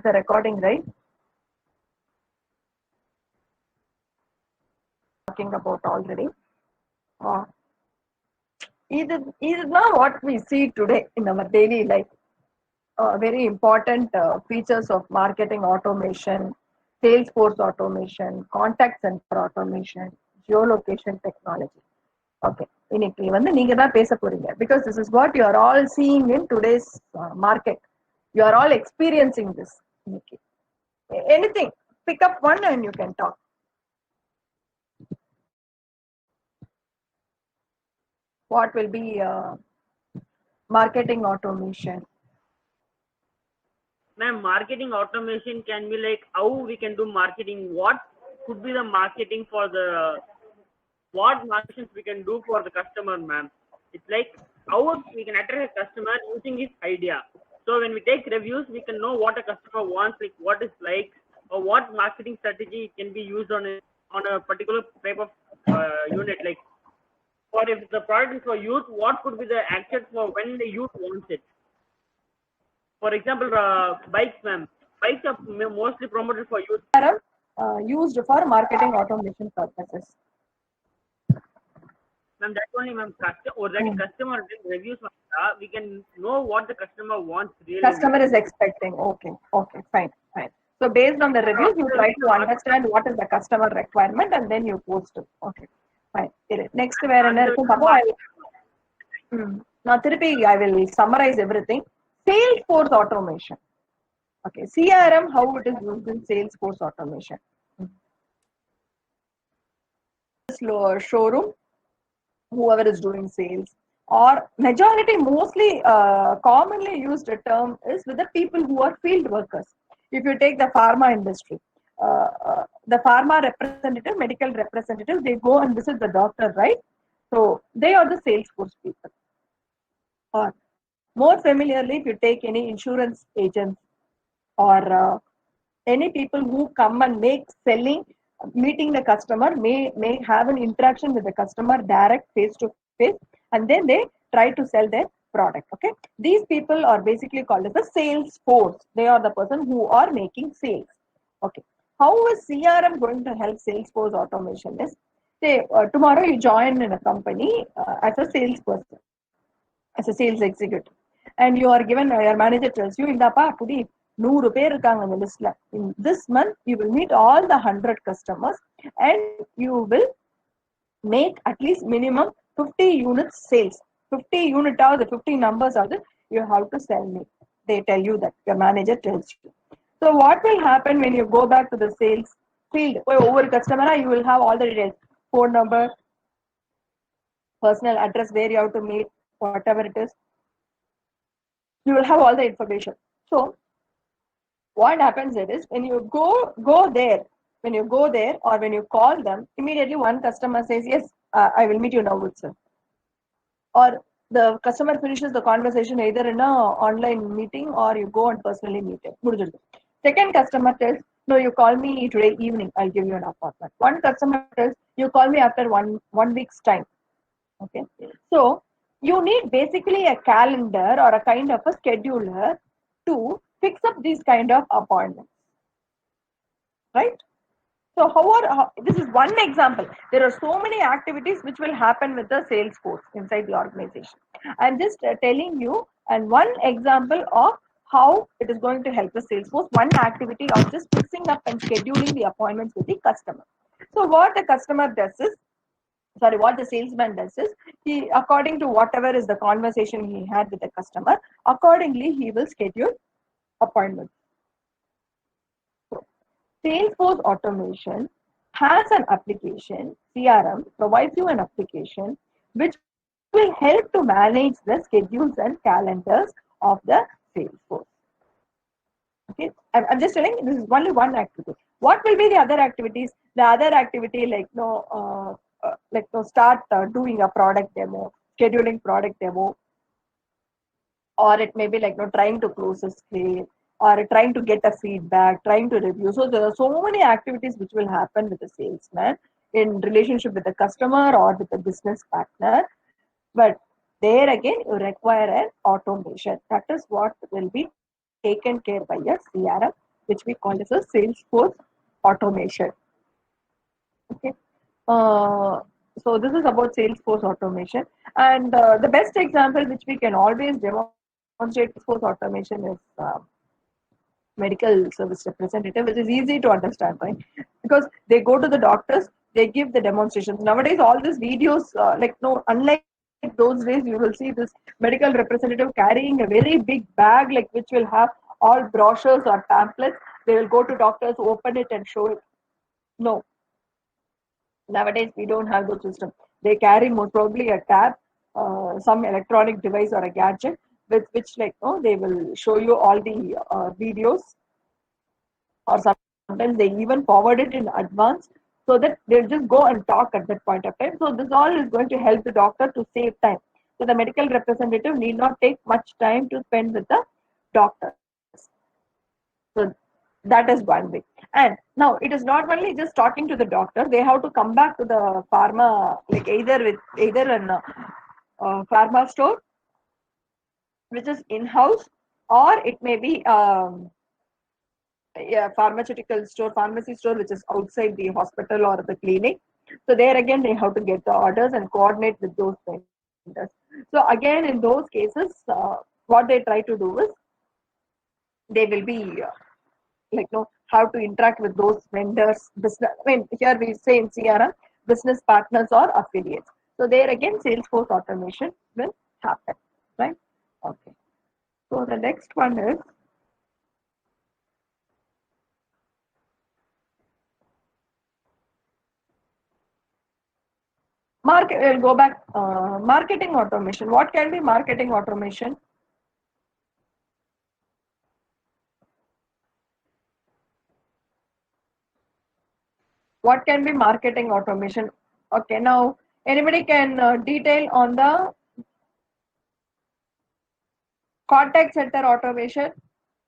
The recording, right? Talking about already. Uh, is not what we see today in our daily life. Very important features of marketing automation, Salesforce automation, contact center automation, geolocation technology. Okay. இன்னைக்கு வந்து நீங்க தான் பேச போறீங்க because this is what you are all seeing in today's market. You are all experiencing this. இன்னைக்கு. Anything, pick up one and you can talk. What will be marketing automation? Ma'am, marketing automation can be like how we can do marketing. What could be the marketing for the what marketings we can do for the customer, ma'am? It's like how we can attract a customer using his idea. So when we take reviews, we can know what a customer wants, like what is like, or what marketing strategy can be used on a particular type of unit. Like, or if the product is for youth, what could be the action for when the youth wants it? For example, bikes, ma'am. Bikes are mostly promoted for youth. Used for marketing automation purposes. Ma'am, that only, ma'am. Customer reviews, we can know what the customer wants really. Customer is expecting. Okay, fine. So based on the reviews, you try to understand what is the customer requirement and then you post it. Okay, fine. Next, where now I will summarize everything. Salesforce automation. Okay, CRM, how it is used in Salesforce automation. Showroom, whoever is doing sales, or majority, mostly commonly used term is with the people who are field workers. If you take the pharma industry, the pharma representative, medical representative, they go and visit the doctor, right? So they are the Salesforce people. Or more familiarly, if you take any insurance agents or any people who come and make selling, meeting the customer, may have an interaction with the customer direct face to face, and then they try to sell their product. Okay, these people are basically called as the sales force. They are the person who are making sales. Okay, how is CRM going to help Salesforce automation? Is say tomorrow you join in a company as a salesperson, as a sales executive, and you are given your manager tells you, indapa pudi 100 பேர் இருக்காங்க அந்த லிஸ்ட்ல. In this month you will meet all the 100 customers and you will make at least minimum 50 units sales. 50 unit or the 50 numbers are the you have to sell me. They tell you that, your manager tells you. So what will happen when you go back to the sales field? Over customer, you will have all the details, phone number, personal address, where you have to meet, whatever it is. You will have all the information. So what happens is when you go there, or when you call them, immediately one customer says, yes, I will meet you now itself. Or the customer finishes the conversation either in a online meeting or you go and personally meet him. Second customer tells, no, you call me today evening, I'll give you an appointment. One customer tells, you call me after one week's time. Okay, so you need basically a calendar or a kind of a scheduler to fix up these kind of appointments, right? So this is one example. There are so many activities which will happen with the Salesforce inside the organization. I'm just telling you and one example of how it is going to help the Salesforce. One activity of just fixing up and scheduling the appointments with the customer. So what the customer does is, what the salesman does is, he, according to whatever is the conversation he had with the customer, accordingly he will schedule appointments. So, Salesforce automation has an application. CRM provides you an application which will help to manage the schedules and calendars of the Salesforce. Okay, I'm just telling you, this is only one activity. What will be the other activities? The other activity, start doing a product demo, scheduling product demo, or it may be trying to close a sale, or trying to get a feedback, trying to review. So there are so many activities which will happen with the salesman in relationship with the customer or with the business partner. But there again, you require an automation. That is what will be taken care by your CRM which we call as a Salesforce automation. Okay. So this is about Salesforce automation, and the best example which we can always demonstrate Salesforce automation is medical service representative, which is easy to understand, right? Because they go to the doctors, they give the demonstrations. Nowadays, all these videos, unlike those days, you will see this medical representative carrying a very big bag, like which will have all brochures or pamphlets. They will go to doctors, open it, and show it. No, nowadays we don't have those systems. They carry most probably a tab, some electronic device or a gadget with which, they will show you all the videos, or sometimes they even forward it in advance so that they'll just go and talk at that point of time. So this all is going to help the doctor to save time. So the medical representative need not take much time to spend with the doctor. So that is one way. And now it is not only just talking to the doctor; they have to come back to the pharma, like either an pharma store, which is in-house, or it may be pharmaceutical store, pharmacy store, which is outside the hospital or the clinic. So there again, they have to get the orders and coordinate with those vendors. So again, in those cases, what they try to do is they will be how to interact with those vendors. Business. I mean, here we say in CRM, business partners or affiliates. So there again, Salesforce automation will happen, right? Okay. So the next one is market. We'll go back. Marketing automation. What can be marketing automation? What can be marketing automation? Okay, now anybody can detail on the contact center automation,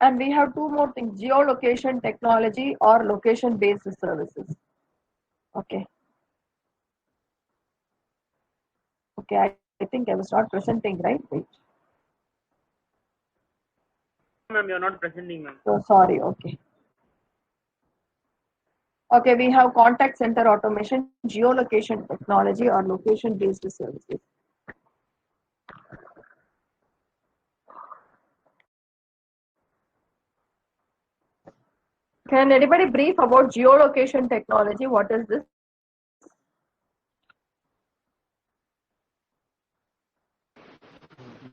and we have two more things: geolocation technology or location-based services. Okay. Okay, I think I was not presenting, right? Wait. Ma'am, you're not presenting, ma'am. So sorry. Okay. Okay, we have contact center automation, geolocation technology, or location-based services. Can anybody brief about geolocation technology? What is this?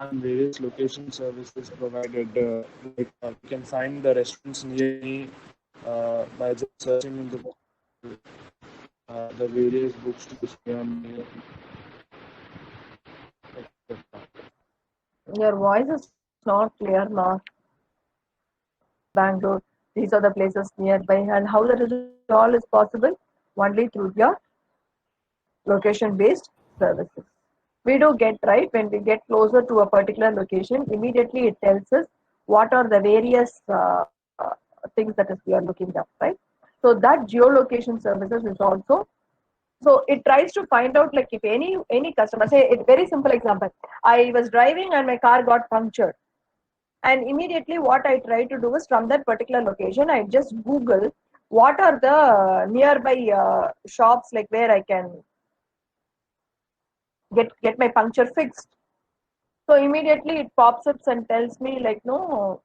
And various location services provided. You can find the restaurants near me by just searching in the various bookstores near me. Your voice is not clear now. Bangalore. These are the places nearby, and how that is all is possible only through your location-based services. We do get right when we get closer to a particular location. Immediately, it tells us what are the various things that is we are looking at, right? So that geolocation services is also. So it tries to find out, like, if any customer, say a very simple example, I was driving and my car got punctured. And immediately what I try to do is from that particular location, I just Google what are the nearby shops, like where I can get my puncture fixed. So immediately it pops up and tells me, like, no,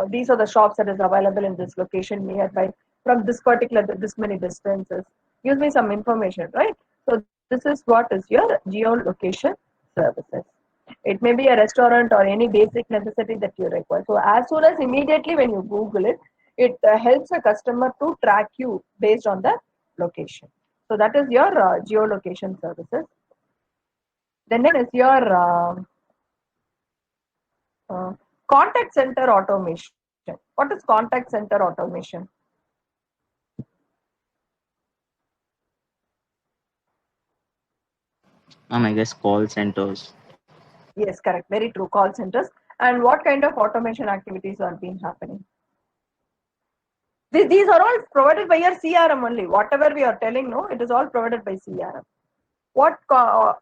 these are the shops that is available in this location nearby from this particular, this many distances. Gives me some information, right? So this is what is your geolocation services. It may be a restaurant or any basic necessity that you require. So as soon as immediately when you Google it, it helps a customer to track you based on the location. So that is your geolocation services. Then is your contact center automation. What is contact center automation? I guess call centers. Yes, correct. Very true. Call centers. And what kind of automation activities are being happening? These are all provided by your CRM only. Whatever we are telling, no, it is all provided by CRM. What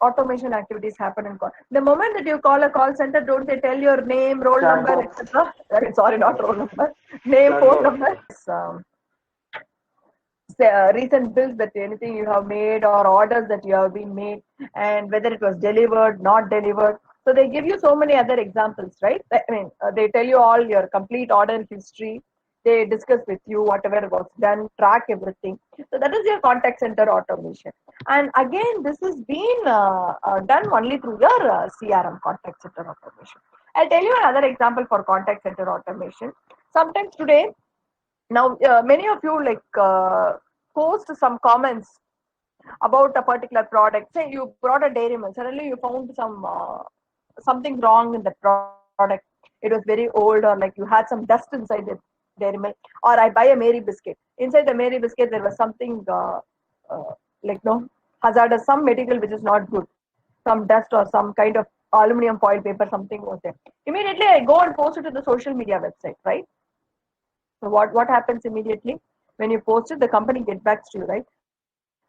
automation activities happen in call? The moment that you call a call center, don't they tell your name, roll number, etc.? Sorry, not roll number, name, phone number. Recent bills that anything you have made or orders that you have been made, and whether it was delivered, not delivered. So they give you so many other examples, right? I mean, they tell you all your complete order history. They discuss with you whatever was done, track everything. So that is your contact center automation. And again, this is been done only through your CRM, contact center automation. I'll tell you another example for contact center automation. Sometimes today, now many of you post some comments about a particular product. Say you brought a dairy milk, suddenly you found something wrong in the product. It was very old, or like you had some dust inside the dairy milk. Or I buy a Mary biscuit. Inside the Mary biscuit there was something hazardous, some material which is not good, some dust or some kind of aluminum foil paper, something was there. Immediately I go and post it to the social media website, right? So what happens immediately when you post it? The company gets back to you, right?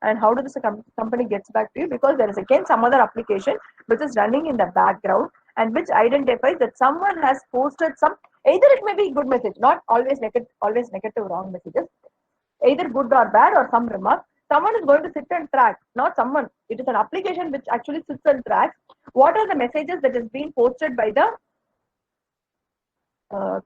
And how does the company gets back to you? Because there is again some other application which is running in the background and which identifies that someone has posted some, either it may be good message, not always negative, wrong messages, either good or bad or some remark. Someone is going to sit and track, not someone. It is an application which actually sits and tracks what are the messages that is being posted by the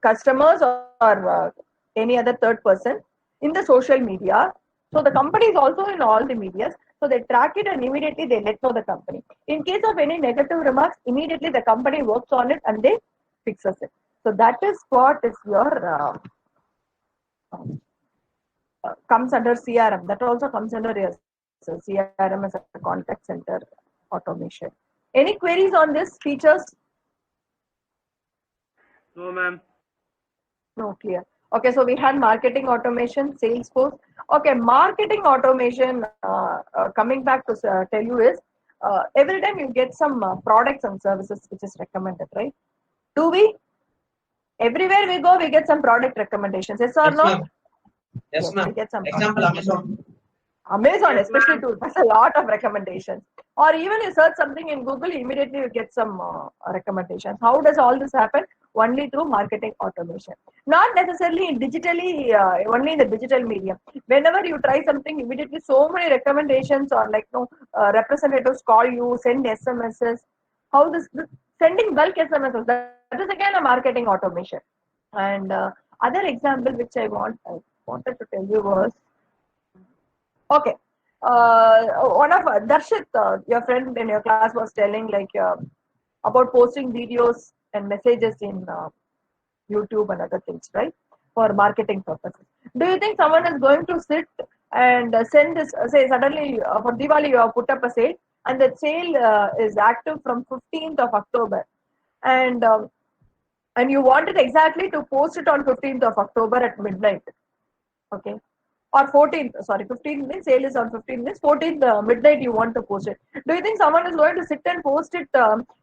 customers or any other third person in the social media. So the company is also in all the medias. So they track it and immediately they let know the company. In case of any negative remarks, immediately the company works on it and they fixes it. So that is what is your comes under CRM. That also comes under your CRM as a contact center automation. Any queries on this features? No, ma'am. No, clear. Okay, so we had marketing automation, Salesforce. Okay, marketing automation, coming back to tell you is, every time you get some products and services which is recommended, right? Do we? Everywhere we go, we get some product recommendations. Yes or no? Yes, ma'am. We get some. Example, Amazon. Amazon, Yes, especially too, that's a lot of recommendations. Or even you search something in Google, immediately you get some recommendations. How does all this happen? Only through marketing automation. Not necessarily in digitally, only in the digital medium. Whenever you try something, immediately so many recommendations or representatives call you, send SMSs. How this sending bulk SMSs, that is again a marketing automation. And other example which I wanted to tell you was, okay, one of Darshit, your friend in your class, was telling about posting videos and messages in YouTube and other things, right? For marketing purposes. Do you think someone is going to sit and send this, say suddenly for Diwali you have put up a sale and that sale is active from 15th of October and you wanted exactly to post it on 15th of October at midnight, okay? Or 14th, sorry, 15th means sale is on 15th means 14th midnight you want to post it. Do you think someone is going to sit and post it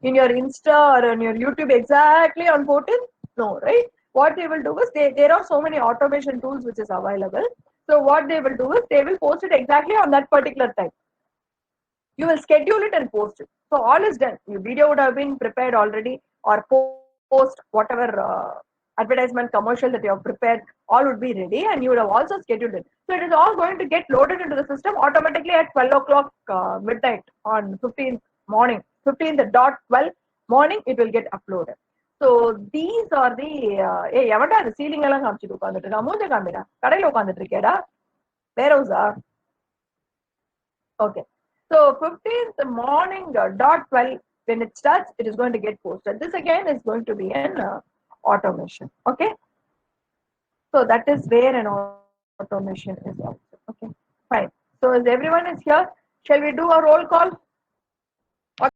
in your Insta or on your YouTube exactly on 14th? No, right? What they will do is, there are so many automation tools which is available. So what they will do is, they will post it exactly on that particular time. You will schedule it and post it. So all is done. Your video would have been prepared already, or post whatever advertisement commercial that you have prepared, all would be ready and you would have also scheduled it. So it is all going to get loaded into the system automatically at 12 o'clock midnight on 15th morning, 15th dot 12 morning, it will get uploaded. So these are the எவன்டா அந்த ceiling எல்லாம் காமிச்சிட்டு உட்காந்துட்டு இருக்கா? மூஞ்ச காமிடா, கடையில உட்காந்துட்டு இருக்கேடா, வேர் ஹவுஸா? Okay, so 15th morning dot 12, when it starts, it is going to get posted. This again is going to be an automation. Okay, so that is where an automation is also. Okay, fine. So as everyone is here, shall we do a roll call?